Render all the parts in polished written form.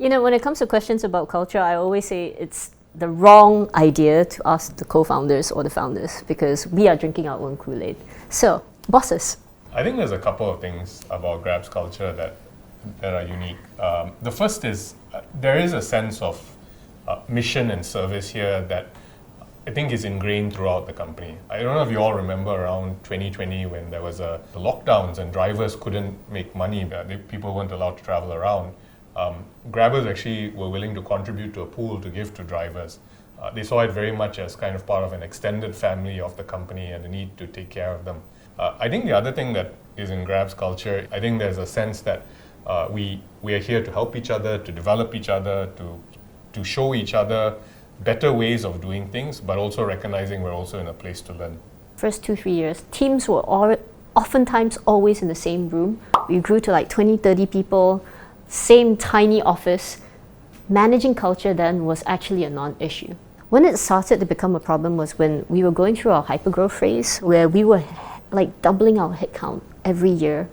When it comes to questions about culture, I always say it's the wrong idea to ask the co-founders or the founders because we are drinking our own Kool-Aid. So, bosses. I think there's a couple of things about Grab's culture that are unique. The first is there is a sense of mission and service here that I think is ingrained throughout the company. I don't know if you all remember around 2020 when there was the lockdowns and drivers couldn't make money, people weren't allowed to travel around. Grabbers actually were willing to contribute to a pool to give to drivers. They saw it very much as kind of part of an extended family of the company and the need to take care of them. I think the other thing that is in Grab's culture, I think there's a sense that we are here to help each other, to develop each other, to show each other better ways of doing things, but also recognizing we're also in a place to learn. First 2-3 years, teams were oftentimes always in the same room. We grew to like 20, 30 people, same tiny office. Managing culture then was actually a non-issue. When it started to become a problem was when we were going through our hypergrowth phase, where we were like doubling our headcount every year.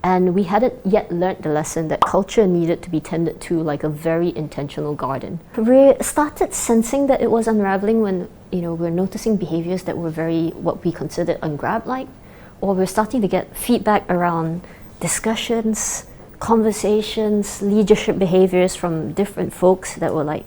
And we hadn't yet learned the lesson that culture needed to be tended to like a very intentional garden. We started sensing that it was unraveling when we're noticing behaviors that were very what we considered ungrab-like, or we're starting to get feedback around discussions, conversations, leadership behaviors from different folks that were like,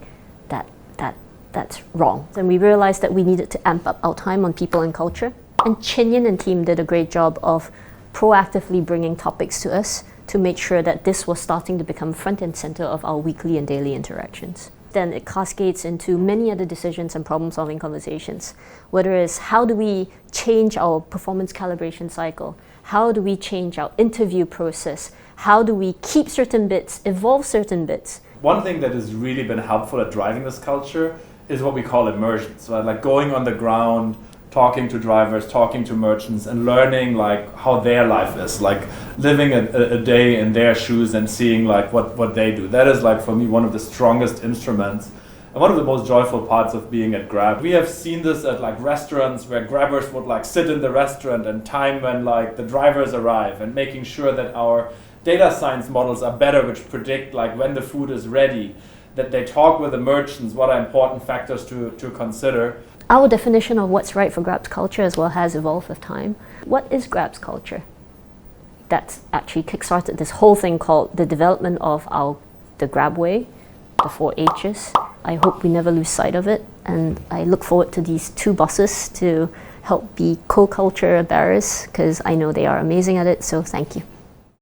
that's wrong. And we realized that we needed to amp up our time on people and culture. And Chinyan and team did a great job of proactively bringing topics to us to make sure that this was starting to become front and center of our weekly and daily interactions. Then it cascades into many other decisions and problem-solving conversations, whether it's how do we change our performance calibration cycle, how do we change our interview process, how do we keep certain bits, evolve certain bits. One thing that has really been helpful at driving this culture is what we call immersion. So like going on the ground, talking to drivers, talking to merchants, and learning like how their life is, like living a day in their shoes and seeing like what they do. That is like for me one of the strongest instruments and one of the most joyful parts of being at Grab. We have seen this at like restaurants where Grabbers would like sit in the restaurant and time when like the drivers arrive and making sure that our data science models are better, which predict like when the food is ready, that they talk with the merchants, what are important factors to consider. Our definition of what's right for Grab's culture as well has evolved with time. What is Grab's culture? That's actually kickstarted this whole thing called the development of the Grab way, the 4 H's. I hope we never lose sight of it, and I look forward to these 2 bosses to help be co-culture bearers because I know they are amazing at it, so thank you.